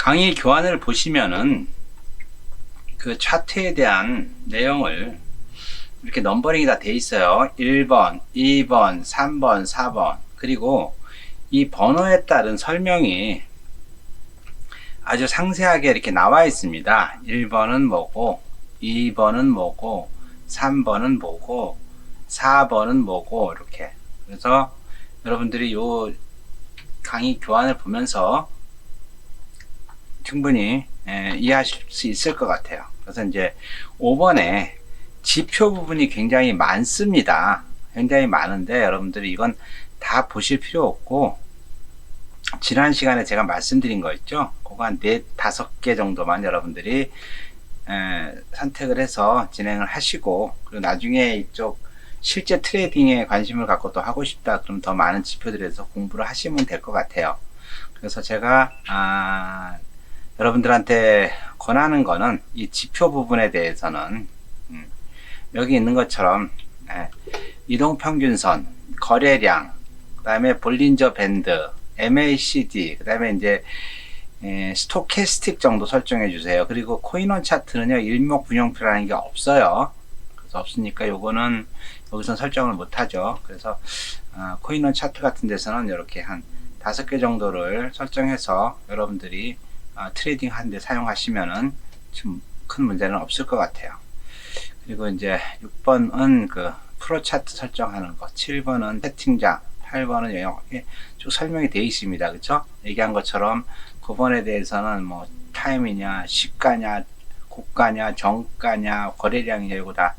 강의 교환을 보시면은 그 차트에 대한 내용을 이렇게 넘버링이 다 돼 있어요. 1번, 2번, 3번, 4번. 그리고 이 번호에 따른 설명이 아주 상세하게 이렇게 나와 있습니다. 1번은 뭐고, 2번은 뭐고, 3번은 뭐고, 4번은 뭐고, 이렇게. 그래서 여러분들이 요 강의 교환을 보면서 충분히 이해하실 수 있을 것 같아요. 그래서 이제 5번에 지표 부분이 굉장히 많습니다. 굉장히 많은데 여러분들이 이건 다 보실 필요 없고, 지난 시간에 제가 말씀드린 거 있죠? 그거 한 4, 5개 정도만 여러분들이 선택을 해서 진행을 하시고, 그리고 나중에 이쪽 실제 트레이딩에 관심을 갖고 또 하고 싶다 그럼 더 많은 지표들에서 공부를 하시면 될 것 같아요. 그래서 제가 여러분들한테 권하는 거는 이 지표 부분에 대해서는 여기 있는 것처럼 이동평균선, 거래량, 그 다음에 볼린저 밴드, MACD, 그 다음에 이제 스토캐스틱 정도 설정해 주세요. 그리고 코인원 차트는요, 일목균형표라는 게 없어요. 그래서 없으니까 요거는 여기서 설정을 못 하죠. 그래서 코인원 차트 같은 데서는 이렇게 한 5개 정도를 설정해서 여러분들이 트레이딩 하는데 사용하시면은 좀 큰 문제는 없을 것 같아요. 그리고 이제 6번은 그 프로 차트 설정하는 것, 7번은 세팅장, 8번은 이렇게 쭉 설명이 되어 있습니다. 그쵸? 얘기한 것처럼 9번에 대해서는 뭐 타임이냐, 시가냐, 고가냐, 정가냐, 거래량이냐, 이거 다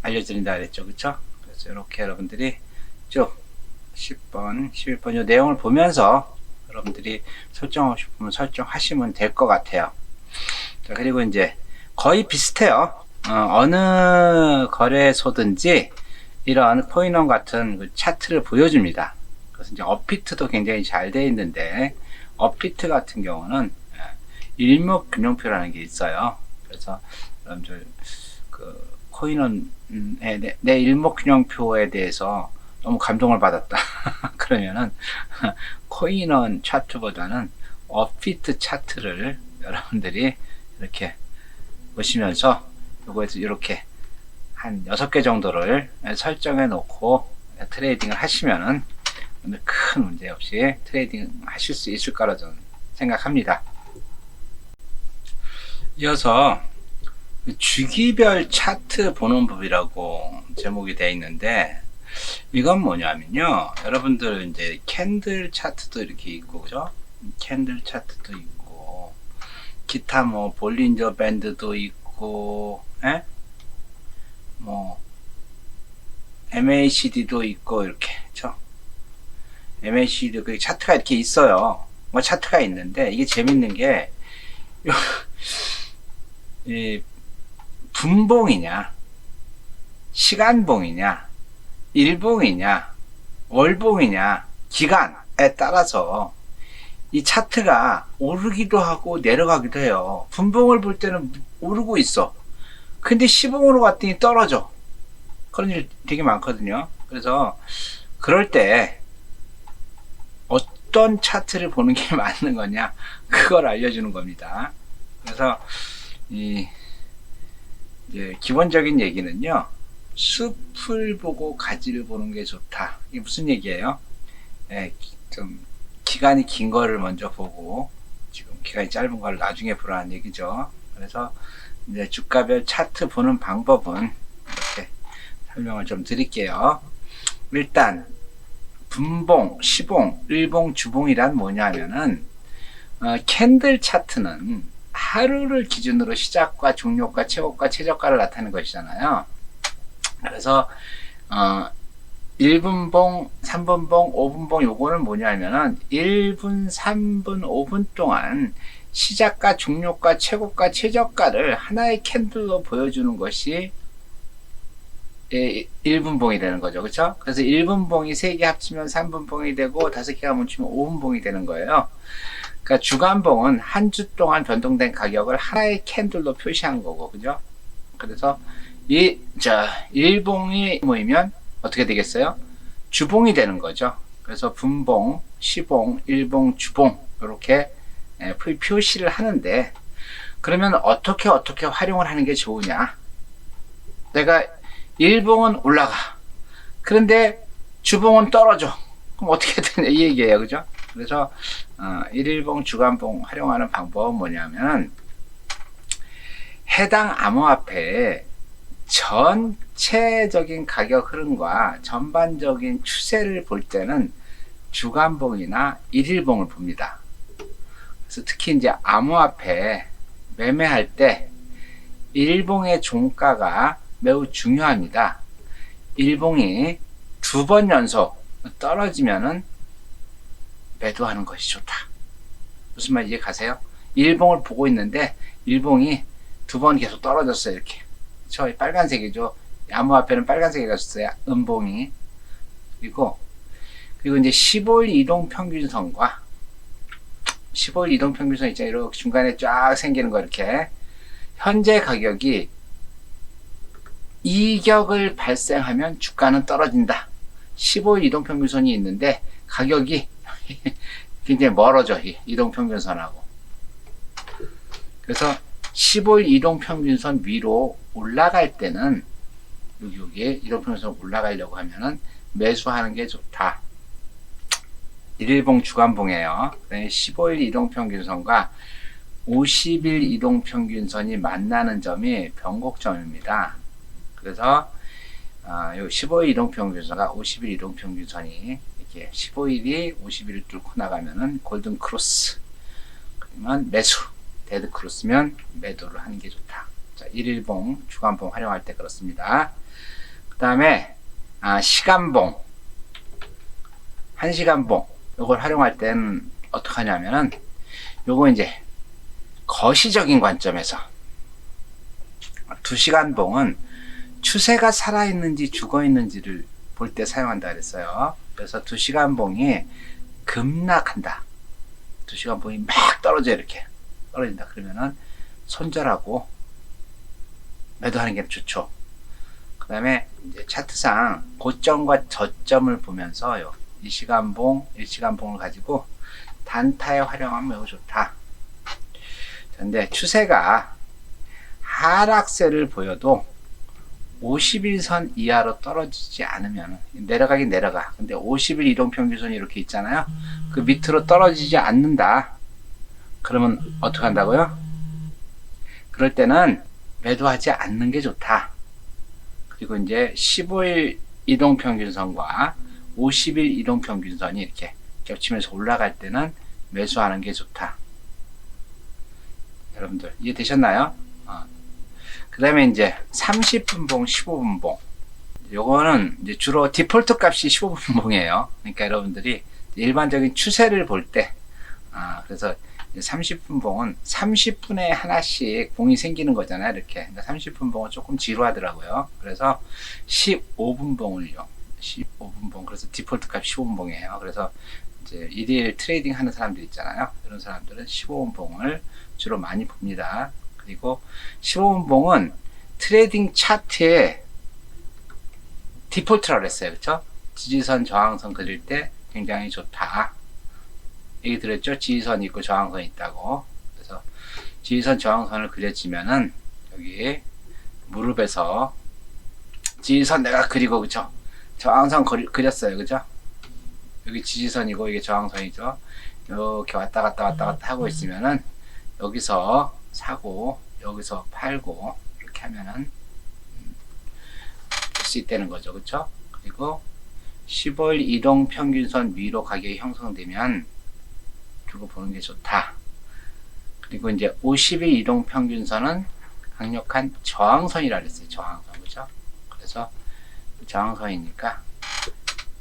알려드린다 그랬죠. 그쵸? 그래서 이렇게 여러분들이 쭉 10번, 11번 이 내용을 보면서 여러분들이 설정하고 싶으면 설정하시면 될 것 같아요. 자, 그리고 이제 거의 비슷해요. 어느 거래소든지 이런 코인원 같은 그 차트를 보여줍니다. 그래서 이제 업비트도 굉장히 잘 되어 있는데, 업비트 같은 경우는 일목균형표라는 게 있어요. 그래서 여러분들 그 코인원의 내 일목균형표에 대해서 너무 감동을 받았다. 그러면은 코인원 차트보다는 업비트 차트를 여러분들이 이렇게 보시면서 요거에서 이렇게 한 6개 정도를 설정해 놓고 트레이딩을 하시면은 큰 문제 없이 트레이딩 하실 수 있을 거라 저는 생각합니다. 이어서 주기별 차트 보는 법이라고 제목이 되어 있는데, 이건 뭐냐면요, 여러분들 이제 캔들 차트도 이렇게 있고, 그죠? 캔들 차트도 있고, 기타 뭐 볼린저 밴드도 있고, 뭐 MACD도 있고, 이렇게, 그죠? MACD 그 차트가 이렇게 있어요. 뭐 차트가 있는데, 이게 재밌는 게 이 분봉이냐, 시간봉이냐, 일봉이냐, 월봉이냐, 기간에 따라서 이 차트가 오르기도 하고 내려가기도 해요. 분봉을 볼 때는 오르고 있어. 근데 시봉으로 갔더니 떨어져. 그런 일 되게 많거든요. 그래서 그럴 때 어떤 차트를 보는 게 맞는 거냐, 그걸 알려주는 겁니다. 그래서 이제 기본적인 얘기는요, 숲을 보고 가지를 보는 게 좋다. 이게 무슨 얘기예요? 좀 기간이 긴 거를 먼저 보고 지금 기간이 짧은 걸 나중에 보라는 얘기죠. 그래서 이제 주가별 차트 보는 방법은 이렇게 설명을 좀 드릴게요. 일단 분봉, 시봉, 일봉, 주봉이란 뭐냐면은 캔들 차트는 하루를 기준으로 시작과 종료가, 최고가, 최저가를 나타내는 것이잖아요. 그래서 1분봉, 3분봉, 5분봉 요거는 뭐냐면은 1분, 3분, 5분 동안 시작가, 종료가, 최고가, 최저가를 하나의 캔들로 보여주는 것이 1분봉이 되는 거죠. 그렇죠? 그래서 1분봉이 3개 합치면 3분봉이 되고 5개가 뭉치면 5분봉이 되는 거예요. 그러니까 주간봉은 한 주 동안 변동된 가격을 하나의 캔들로 표시한 거고, 그죠? 그래서 일봉이 모이면 어떻게 되겠어요? 주봉이 되는 거죠. 그래서 분봉, 시봉, 일봉, 주봉 이렇게 표시를 하는데, 그러면 어떻게 활용을 하는 게 좋으냐? 내가 일봉은 올라가. 그런데 주봉은 떨어져. 그럼 어떻게 되냐 이 얘기예요. 그죠? 그래서 일일봉, 주간봉 활용하는 방법은 뭐냐면, 해당 암호화폐의 전체적인 가격 흐름과 전반적인 추세를 볼 때는 주간봉이나 일일봉을 봅니다. 그래서 특히 이제 암호화폐 매매할 때 일봉의 종가가 매우 중요합니다. 일봉이 2번 연속 떨어지면은 매도하는 것이 좋다. 무슨 말인지 이해 가세요? 일봉을 보고 있는데 일봉이 2번 계속 떨어졌어요. 이렇게. 저 빨간색이죠. 암호화폐는 빨간색이 갔었어요. 음봉이. 그리고 이제 15일 이동평균선과 15일 이동평균선 있잖아요. 이렇게 중간에 쫙 생기는 거 이렇게. 현재 가격이 이격을 발생하면 주가는 떨어진다. 15일 이동평균선이 있는데 가격이 굉장히 멀어져. 이동평균선하고. 그래서 15일 이동평균선 위로 올라갈 때는 여기에 이동평균선 올라가려고 하면은 매수하는 게 좋다. 일일봉 주간봉이에요. 15일 이동평균선과 50일 이동평균선이 만나는 점이 변곡점입니다. 그래서 요 15일 이동평균선과 50일 이동평균선이 이렇게 15일이 50일을 뚫고 나가면은 골든 크로스, 그러면 매수, 데드 크로스면 매도를 하는 게 좋다. 자, 일일봉, 주간봉 활용할 때 그렇습니다. 그 다음에 시간봉, 1시간봉 요걸 활용할 때는 어떻게 하냐면은 요거 이제 거시적인 관점에서 2시간봉은 추세가 살아있는지 죽어있는지를 볼 때 사용한다 그랬어요. 그래서 2시간봉이 급락한다. 2시간봉이 막 떨어져 이렇게 떨어진다. 그러면은 손절하고 매도하는 게 좋죠. 그 다음에 이제 차트상 고점과 저점을 보면서요. 2시간봉, 1시간봉을 가지고 단타에 활용하면 매우 좋다. 근데 추세가 하락세를 보여도 50일선 이하로 떨어지지 않으면 내려가긴 내려가. 근데 50일 이동평균선이 이렇게 있잖아요. 그 밑으로 떨어지지 않는다. 그러면 어떻게 한다고요? 그럴 때는 매도하지 않는 게 좋다. 그리고 이제 15일 이동평균선과 50일 이동평균선이 이렇게 겹치면서 올라갈 때는 매수하는 게 좋다. 여러분들 이해되셨나요? 그 다음에 이제 30분봉, 15분봉. 요거는 이제 주로 디폴트 값이 15분봉이에요. 그러니까 여러분들이 일반적인 추세를 볼 때, 그래서 30분봉은 30분에 하나씩 봉이 생기는 거잖아요. 이렇게. 그러니까 30분봉은 조금 지루하더라고요. 그래서 15분봉을요. 15분봉. 그래서 디폴트 값 15분봉이에요. 그래서 이제 일일 트레이딩 하는 사람들 있잖아요. 이런 사람들은 15분봉을 주로 많이 봅니다. 그리고 15분봉은 트레이딩 차트에 디폴트라고 했어요. 그쵸? 지지선, 저항선 그릴 때 굉장히 좋다. 얘기 들었죠? 지지선이 있고 저항선이 있다고. 그래서 지지선, 저항선을 그려지면은 여기 무릎에서 지지선 내가 그리고 그쵸? 저항선 그렸어요. 그죠? 여기 지지선이고 이게 저항선이죠. 이렇게 왔다 갔다 하고 있으면은 여기서 사고 여기서 팔고 이렇게 하면은 볼 수 있다는 거죠. 그쵸? 그리고 15일 이동평균선 위로 가격이 형성되면 두고 보는 게 좋다. 그리고 이제 50일 이동평균선은 강력한 저항선이라 그랬어요. 저항선. 그죠? 그래서 저항선이니까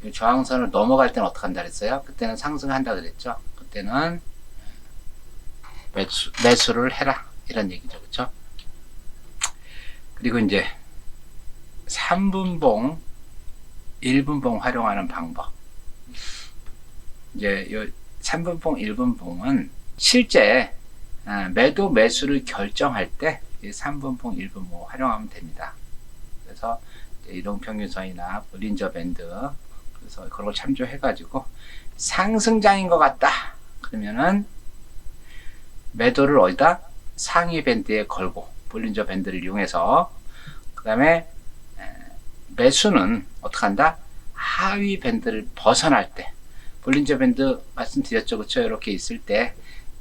이 저항선을 넘어갈 때는 어떻게 한다 그랬어요? 그때는 상승한다 그랬죠? 그때는 매수를 해라. 이런 얘기죠. 그쵸? 그리고 이제 3분봉, 1분봉 활용하는 방법. 이제 요 3분봉, 1분봉은 실제 매도 매수를 결정할 때 3분봉, 1분봉 활용하면 됩니다. 그래서 이동평균선이나 볼린저 밴드, 그래서 그걸 참조해 가지고 상승장인 것 같다. 그러면은 매도를 어디다? 상위 밴드에 걸고, 볼린저 밴드를 이용해서. 그 다음에 매수는 어떻게 한다? 하위 밴드를 벗어날 때, 볼린저 밴드 말씀드렸죠, 그쵸? 이렇게 있을 때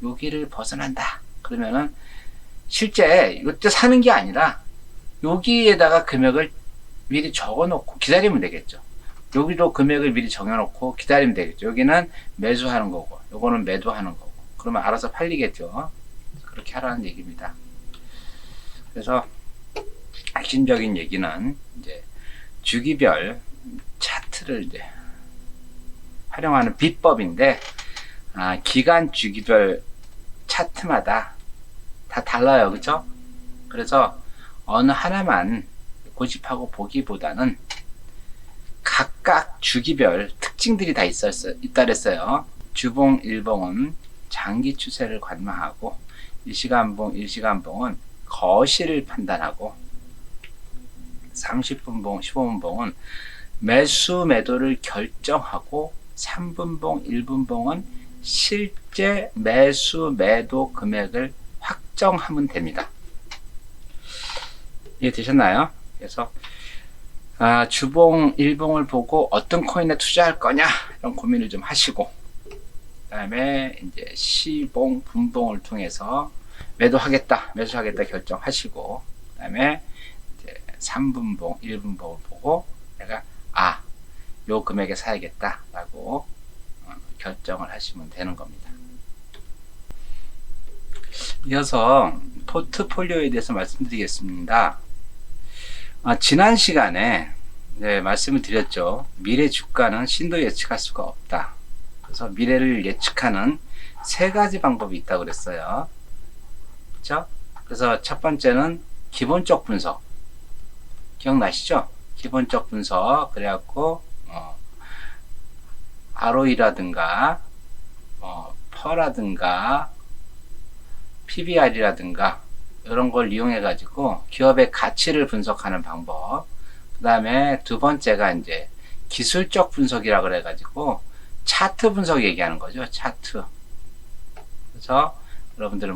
여기를 벗어난다. 그러면은 실제 이때 사는 게 아니라 여기에다가 금액을 미리 적어놓고 기다리면 되겠죠. 여기도 금액을 미리 정해놓고 기다리면 되겠죠. 여기는 매수하는 거고, 요거는 매도하는 거고. 그러면 알아서 팔리겠죠. 그렇게 하라는 얘기입니다. 그래서 핵심적인 얘기는 이제 주기별 차트를 이제 활용하는 비법인데, 기간 주기별 차트마다 다 달라요. 그죠? 그래서 어느 하나만 고집하고 보기보다는 각각 주기별 특징들이 다 있다 그랬어요. 주봉, 일봉은 장기 추세를 관망하고, 일시간봉, 일시간봉은 거시를 판단하고, 30분봉, 15분봉은 매수, 매도를 결정하고, 3분봉, 1분봉은 실제 매수, 매도 금액을 확정하면 됩니다. 이해되셨나요? 그래서 주봉, 일봉을 보고 어떤 코인에 투자할 거냐 이런 고민을 좀 하시고, 그 다음에 이제 시봉, 분봉을 통해서 매도하겠다, 매수하겠다 결정하시고, 그 다음에 이제 3분봉, 1분봉을 보고 내가 요 금액에 사야겠다 라고 결정을 하시면 되는 겁니다. 이어서 포트폴리오에 대해서 말씀드리겠습니다. 지난 시간에 말씀을 드렸죠. 미래 주가는 신도 예측할 수가 없다. 그래서 미래를 예측하는 3가지 방법이 있다고 그랬어요. 그렇죠? 그래서 첫 번째는 기본적 분석. 기억나시죠? 기본적 분석. 그래갖고 ROE라든가 퍼라든가 PBR이라든가 이런 걸 이용해 가지고 기업의 가치를 분석하는 방법. 그 다음에 두 번째가 이제 기술적 분석이라 그래 가지고 차트 분석 얘기하는 거죠. 차트. 그래서 여러분들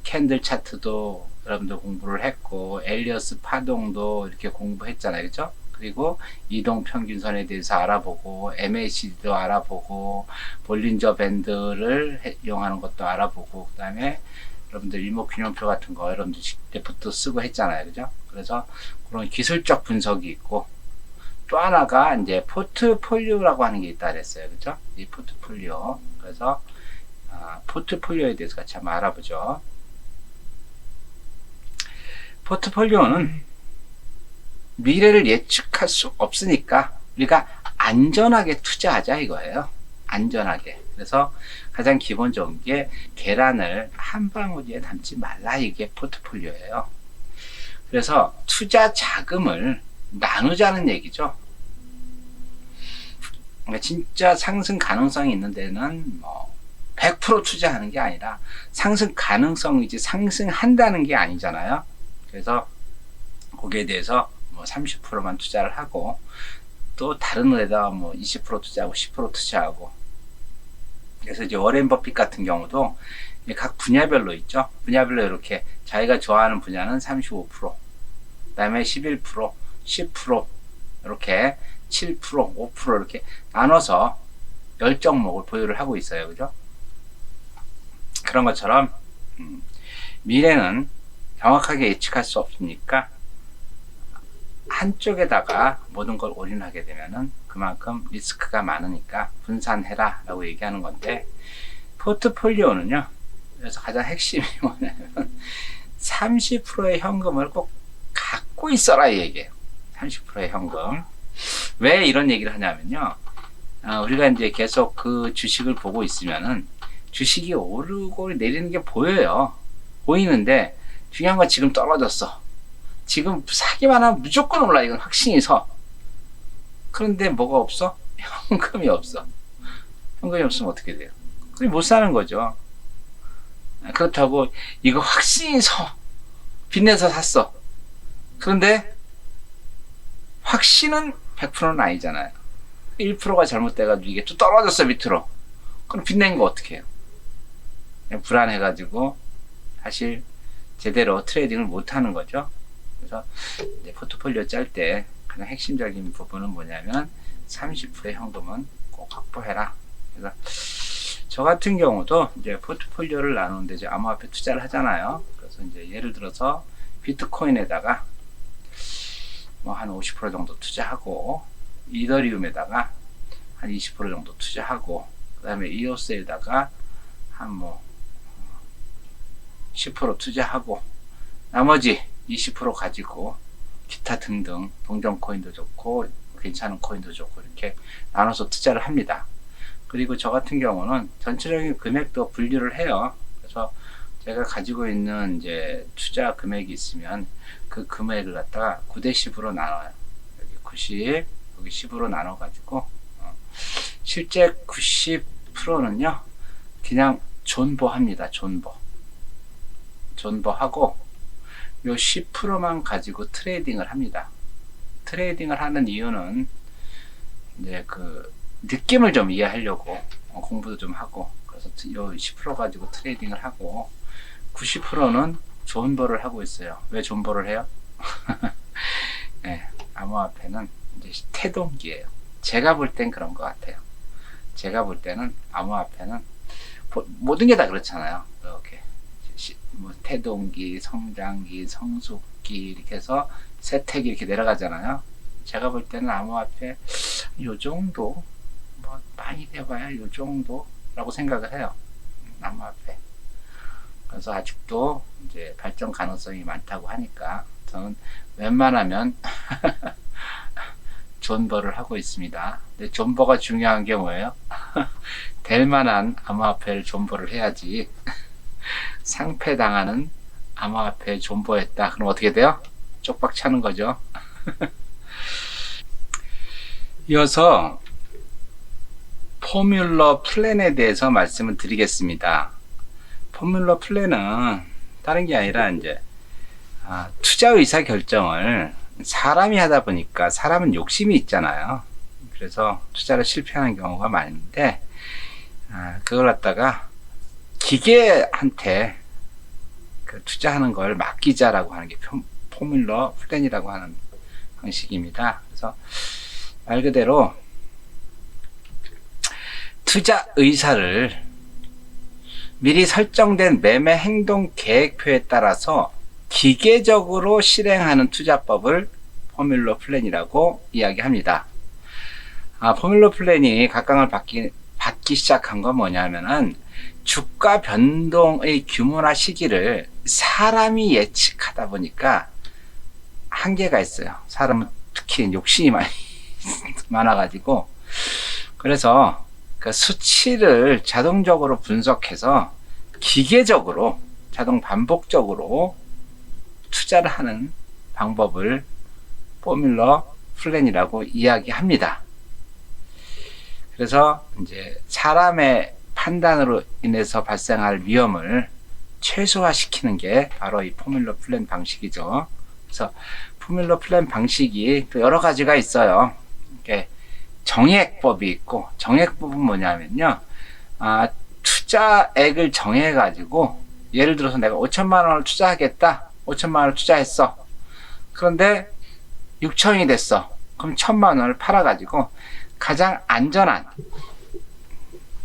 캔들 차트도 여러분들 공부를 했고, 엘리어스 파동도 이렇게 공부했잖아요. 그죠? 그리고 이동 평균선에 대해서 알아보고, MACD도 알아보고, 볼린저 밴드를 이용하는 것도 알아보고, 그 다음에 여러분들 일목균형표 같은 거 여러분들 레포트 쓰고 했잖아요. 그죠? 그래서 그런 기술적 분석이 있고, 또 하나가 이제 포트폴리오라고 하는 게 있다 그랬어요. 그죠? 이 포트폴리오. 그래서 포트폴리오에 대해서 같이 한번 알아보죠. 포트폴리오는 미래를 예측할 수 없으니까 우리가 안전하게 투자하자 이거예요. 안전하게. 그래서 가장 기본적인 게 계란을 한 방울에 담지 말라, 이게 포트폴리오예요. 그래서 투자 자금을 나누자는 얘기죠. 그러니까 진짜 상승 가능성이 있는 데는 100% 투자하는 게 아니라 상승 가능성이지 상승한다는 게 아니잖아요. 그래서 거기에 대해서 30%만 투자를 하고, 또 다른 데다가 20% 투자하고 10% 투자하고. 그래서 이제 워렌 버핏 같은 경우도 각 분야별로 있죠. 분야별로 이렇게 자기가 좋아하는 분야는 35%, 그 다음에 11%, 10%, 이렇게 7%, 5% 이렇게 나눠서 10종목을 보유를 하고 있어요. 그죠? 그런 것처럼 미래는 정확하게 예측할 수 없으니까 한쪽에다가 모든 걸 올인하게 되면은 그만큼 리스크가 많으니까 분산해라 라고 얘기하는 건데, 포트폴리오는요, 그래서 가장 핵심이 뭐냐면 30%의 현금을 꼭 갖고 있어라 이 얘기예요. 30%의 현금. 왜 이런 얘기를 하냐면요, 우리가 이제 계속 그 주식을 보고 있으면은 주식이 오르고 내리는 게 보여요. 보이는데 중요한 건 지금 떨어졌어. 지금 사기만 하면 무조건 올라. 이건 확신이 서. 그런데 뭐가 없어? 현금이 없어. 현금이 없으면 어떻게 돼요? 그게 못 사는 거죠. 그렇다고 이거 확신이 서. 빚내서 샀어. 그런데 확신은 100%는 아니잖아요. 1%가 잘못돼가지고 이게 또 떨어졌어 밑으로. 그럼 빚낸 거 어떻게 해요? 그냥 불안해가지고 사실 제대로 트레이딩을 못 하는 거죠. 그래서 이제 포트폴리오 짤 때 가장 핵심적인 부분은 뭐냐면 30%의 현금은 꼭 확보해라. 그래서 저 같은 경우도 이제 포트폴리오를 나누는데 이제 암호화폐 투자를 하잖아요. 그래서 이제 예를 들어서 비트코인에다가 뭐 한 50% 정도 투자하고, 이더리움에다가 한 20% 정도 투자하고, 그 다음에 이오스에다가 한 뭐 10% 투자하고, 나머지 20% 가지고 기타 등등 동전 코인도 좋고 괜찮은 코인도 좋고 이렇게 나눠서 투자를 합니다. 그리고 저 같은 경우는 전체적인 금액도 분류를 해요. 그래서 제가 가지고 있는 이제 투자 금액이 있으면 그 금액을 갖다가 9대 10으로 나눠요. 여기 90, 여기 10으로 나눠 가지고 실제 90%는요 그냥 존버합니다. 존버하고 요 10%만 가지고 트레이딩을 합니다. 트레이딩을 하는 이유는 이제 그 느낌을 좀 이해하려고 공부도 좀 하고, 그래서 요 10% 가지고 트레이딩을 하고 90%는 존버를 하고 있어요. 왜 존버를 해요? 네, 암호화폐는 이제 태동기예요. 제가 볼 땐 그런 것 같아요. 제가 볼 때는 암호화폐는 모든 게 다 그렇잖아요. 이렇게 뭐 태동기, 성장기, 성숙기 이렇게 해서 세택이 이렇게 내려가잖아요. 제가 볼 때는 암호화폐 요 정도, 뭐 많이 돼봐야 요 정도라고 생각을 해요. 암호화폐. 그래서 아직도 이제 발전 가능성이 많다고 하니까 저는 웬만하면 존버를 하고 있습니다. 근데 존버가 중요한 게 뭐예요? 될 만한 암호화폐를 존버를 해야지. 상패당하는 암호화폐에 존버했다. 그럼 어떻게 돼요? 쪽박 차는 거죠. 이어서 포뮬러 플랜에 대해서 말씀을 드리겠습니다. 포뮬러 플랜은 다른 게 아니라 이제 투자 의사 결정을 사람이 하다 보니까 사람은 욕심이 있잖아요. 그래서 투자를 실패하는 경우가 많은데 그걸 갖다가 기계한테 그 투자하는 걸 맡기자라고 하는 게 포뮬러 플랜이라고 하는 방식입니다. 그래서 말 그대로 투자 의사를 미리 설정된 매매 행동 계획표에 따라서 기계적으로 실행하는 투자법을 포뮬러 플랜이라고 이야기합니다. 포뮬러 플랜이 각광을 받기 시작한 건 뭐냐면은 주가 변동의 규모나 시기를 사람이 예측하다 보니까 한계가 있어요. 사람은 특히 욕심이 많아가지고, 그래서 그 수치를 자동적으로 분석해서 기계적으로 자동 반복적으로 투자를 하는 방법을 포뮬러 플랜이라고 이야기합니다. 그래서 이제 사람의 판단으로 인해서 발생할 위험을 최소화시키는 게 바로 이 포뮬러 플랜 방식이죠. 그래서 포뮬러 플랜 방식이 또 여러 가지가 있어요. 이렇게 정액법이 있고, 정액법은 뭐냐면요, 투자액을 정해가지고, 예를 들어서 내가 5천만 원을 투자하겠다. 5천만 원을 투자했어. 그런데 6천이 됐어. 그럼 1,000만 원을 팔아가지고 가장 안전한,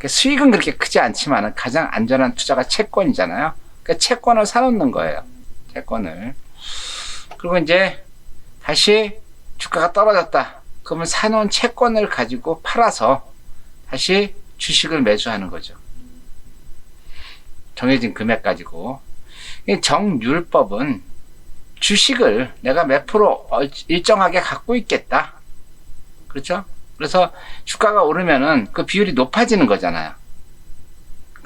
수익은 그렇게 크지 않지만 가장 안전한 투자가 채권이잖아요. 그러니까 채권을 사놓는 거예요. 채권을. 그리고 이제 다시 주가가 떨어졌다. 그러면 사놓은 채권을 가지고 팔아서 다시 주식을 매수하는 거죠. 정해진 금액 가지고. 정률법은 주식을 내가 몇 프로 일정하게 갖고 있겠다. 그렇죠? 그래서 주가가 오르면은 그 비율이 높아지는 거잖아요.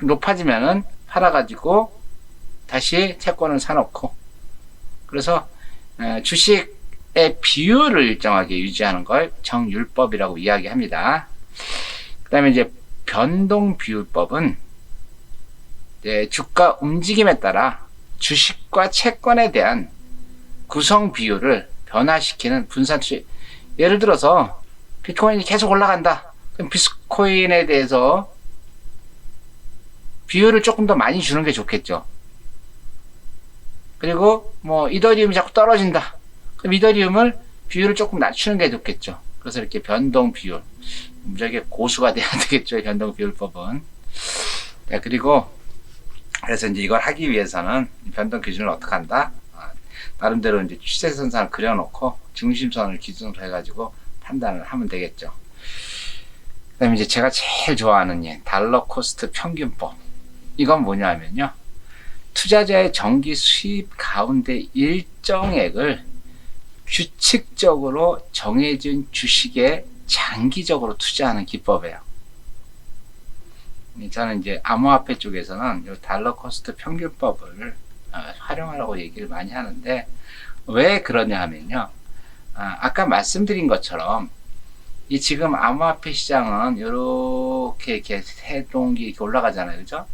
높아지면은 팔아가지고 다시 채권을 사놓고, 그래서 주식의 비율을 일정하게 유지하는 걸 정율법이라고 이야기합니다. 그 다음에 이제 변동비율법은 주가 움직임에 따라 주식과 채권에 대한 구성 비율을 변화시키는 분산 투자. 예를 들어서 비트코인이 계속 올라간다. 그럼 비트코인에 대해서 비율을 조금 더 많이 주는 게 좋겠죠. 그리고 뭐 이더리움이 자꾸 떨어진다. 그럼 이더리움을 비율을 조금 낮추는 게 좋겠죠. 그래서 이렇게 변동 비율, 무지하게 고수가 돼야 되겠죠. 변동 비율법은. 자, 그리고 그래서 이제 이걸 하기 위해서는 변동 기준을 어떻게 한다? 나름대로 이제 추세선상을 그려놓고 중심선을 기준으로 해가지고 판단을 하면 되겠죠. 그 다음에 이제 제가 제일 좋아하는 예, 달러 코스트 평균법. 이건 뭐냐면요. 투자자의 정기 수입 가운데 일정액을 규칙적으로 정해진 주식에 장기적으로 투자하는 기법이에요. 저는 이제 암호화폐 쪽에서는 이 달러 코스트 평균법을 활용하라고 얘기를 많이 하는데, 왜 그러냐 하면요. 아까 말씀드린 것처럼 이 지금 암호화폐 시장은 이렇게 해동기 이렇게 올라가잖아요. 그죠?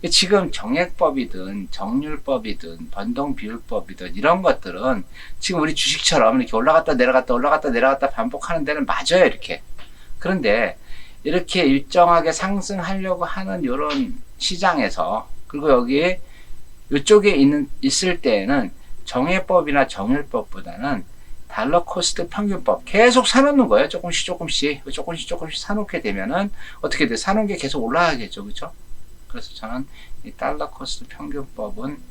지금 정액법이든 정률법이든 변동비율법이든 이런 것들은 지금 우리 주식처럼 이렇게 올라갔다 내려갔다 올라갔다 내려갔다 반복하는 데는 맞아요. 이렇게. 그런데 이렇게 일정하게 상승하려고 하는 이런 시장에서, 그리고 여기에 이쪽에 있을 때에는 정액법이나 정률법보다는 달러 코스트 평균법 계속 사놓는 거예요. 조금씩 사놓게 되면은 어떻게 돼? 사놓은 게 계속 올라가겠죠. 그렇죠? 그래서 저는 이 달러 코스트 평균법은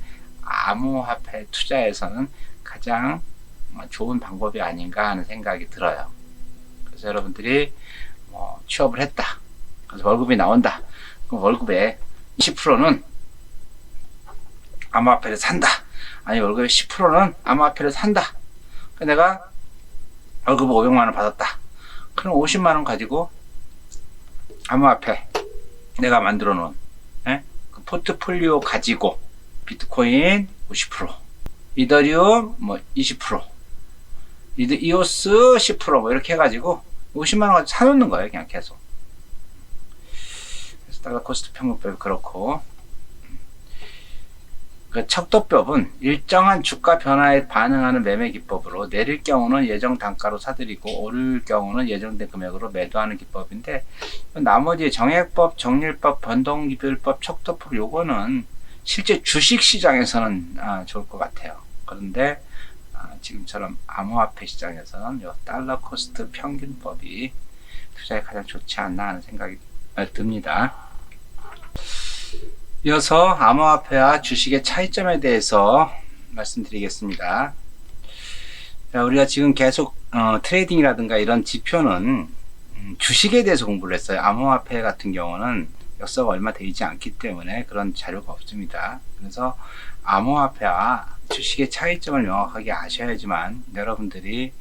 암호화폐 투자에서는 가장 좋은 방법이 아닌가 하는 생각이 들어요. 그래서 여러분들이 취업을 했다. 그래서 월급이 나온다. 그럼 월급의 20%는 암호화폐를 산다. 아니 월급의 10%는 암호화폐를 산다. 내가 월급 500만원 받았다. 그럼 50만원 가지고 암호화폐 내가 만들어 놓은 그 포트폴리오 가지고 비트코인 50%, 이더리움 20%, 이오스 10% 이렇게 해가지고 50만원 가지고 사놓는 거예요. 그냥 계속. 그래서 달러 코스트 평균법이 그렇고, 그 척도법은 일정한 주가 변화에 반응하는 매매 기법으로 내릴 경우는 예정 단가로 사들이고 오를 경우는 예정된 금액으로 매도하는 기법인데, 나머지 정액법, 정률법, 변동비율법, 척도법 요거는 실제 주식 시장에서는 좋을 것 같아요. 그런데 지금처럼 암호화폐 시장에서는 요 달러 코스트 평균법이 투자에 가장 좋지 않나 하는 생각이 듭니다. 이어서 암호화폐와 주식의 차이점에 대해서 말씀드리겠습니다. 자, 우리가 지금 계속 트레이딩이라든가 이런 지표는 주식에 대해서 공부를 했어요. 암호화폐 같은 경우는 역사가 얼마 되지 않기 때문에 그런 자료가 없습니다. 그래서 암호화폐와 주식의 차이점을 명확하게 아셔야지만 여러분들이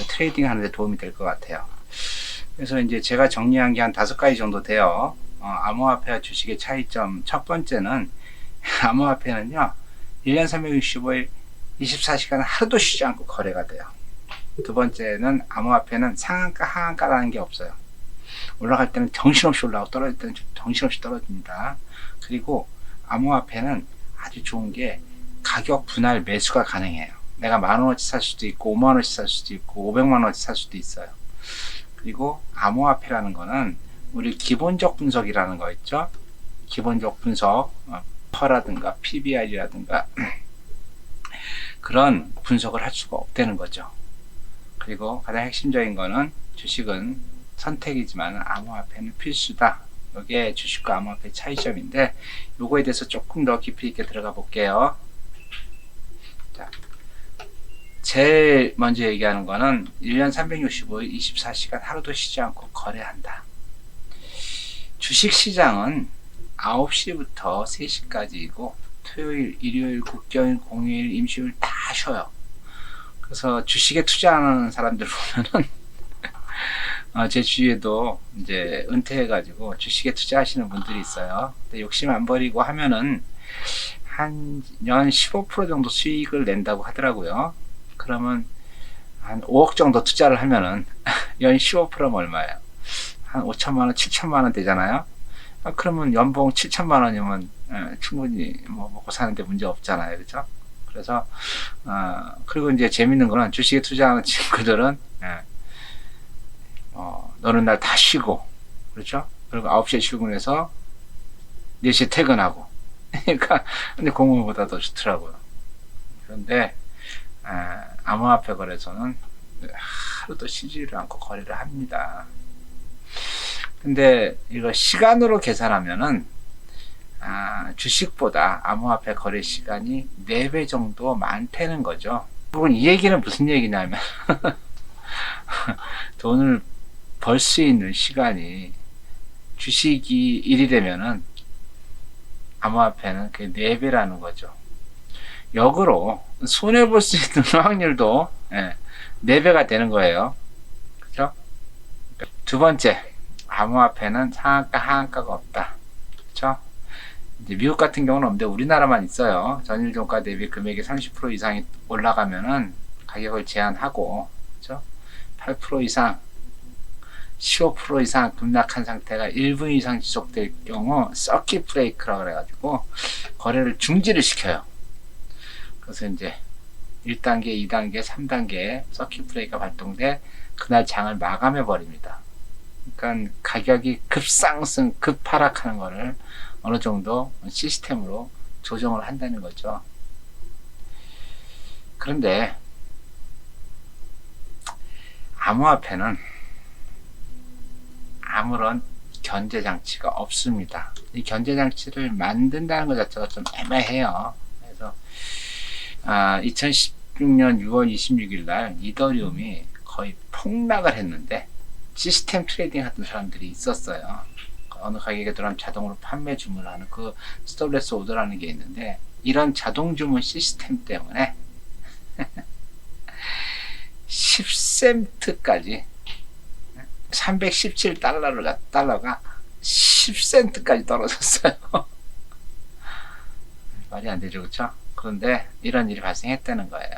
트레이딩 하는 데 도움이 될 것 같아요. 그래서 이제 제가 정리한 게 한 5가지 정도 돼요. 암호화폐와 주식의 차이점. 첫 번째는 암호화폐는요 1년 365일 24시간 하루도 쉬지 않고 거래가 돼요. 두 번째는 암호화폐는 상한가 하한가라는 게 없어요. 올라갈 때는 정신없이 올라가고 떨어질 때는 정신없이 떨어집니다. 그리고 암호화폐는 아주 좋은 게 가격 분할 매수가 가능해요. 내가 10,000원어치 살 수도 있고 50,000원어치 살 수도 있고 500만원어치 살 수도 있어요. 그리고 암호화폐라는 거는 우리 기본적 분석이라는 거 있죠. 기본적 분석, 퍼라든가 PBR이라든가 그런 분석을 할 수가 없다는 거죠. 그리고 가장 핵심적인 거는 주식은 선택이지만 암호화폐는 필수다. 이게 주식과 암호화폐의 차이점인데 요거에 대해서 조금 더 깊이 있게 들어가 볼게요. 자, 제일 먼저 얘기하는 거는 1년 365일 24시간 하루도 쉬지 않고 거래한다. 주식시장은 9시부터 3시까지이고 토요일, 일요일, 국경일, 공휴일, 임시휴일 다 쉬어요. 그래서 주식에 투자하는 사람들 보면은 제 주위에도 이제 은퇴해가지고 주식에 투자하시는 분들이 있어요. 근데 욕심 안 버리고 하면은 한 연 15% 정도 수익을 낸다고 하더라고요. 그러면 한 5억 정도 투자를 하면은 연 15%면 얼마예요? 한 5천만원, 7천만원 되잖아요. 그러면 연봉 7천만원이면 충분히 먹고 사는데 문제 없잖아요. 그죠? 그래서 그리고 이제 재밌는 거는 주식에 투자하는 친구들은 너는 날 다 쉬고, 그렇죠? 그리고 9시에 출근해서 4시에 퇴근하고. 그러니까 근데 공무원보다 더 좋더라고요. 그런데 암호화폐 거래소는 하루도 쉬지를 않고 거래를 합니다. 근데 이거 시간으로 계산하면은 주식보다 암호화폐 거래 시간이 4배 정도 많다는 거죠. 그건 이 얘기는 무슨 얘기냐면 돈을 벌 수 있는 시간이 주식이 1이 되면은 암호화폐는 그 4배라는 거죠. 역으로 손해볼 수 있는 확률도 4배가 되는 거예요. 그죠? 두 번째, 암호화폐는 상한가, 하한가가 없다. 그쵸? 이제 미국 같은 경우는 없는데 우리나라만 있어요. 전일 종가 대비 금액이 30% 이상이 올라가면은 가격을 제한하고, 그쵸? 8% 이상, 15% 이상 급락한 상태가 1분 이상 지속될 경우 서킷 브레이크라고 그래가지고 거래를 중지를 시켜요. 그래서 이제 1단계, 2단계, 3단계 서킷 브레이크가 발동돼 그날 장을 마감해 버립니다. 그러니까 가격이 급상승, 급하락하는 거를 어느 정도 시스템으로 조정을 한다는 거죠. 그런데 암호화폐는 아무런 견제 장치가 없습니다. 이 견제 장치를 만든다는 것 자체가 좀 애매해요. 그래서 2016년 6월 26일 날 이더리움이 거의 폭락을 했는데 시스템 트레이딩 하던 사람들이 있었어요. 어느 가격에 들어가면 자동으로 판매 주문하는 그 스톱레스 오더라는 게 있는데 이런 자동 주문 시스템 때문에 10센트까지 317달러가 10센트까지 떨어졌어요. 말이 안 되죠, 그렇죠? 그런데 이런 일이 발생했다는 거예요.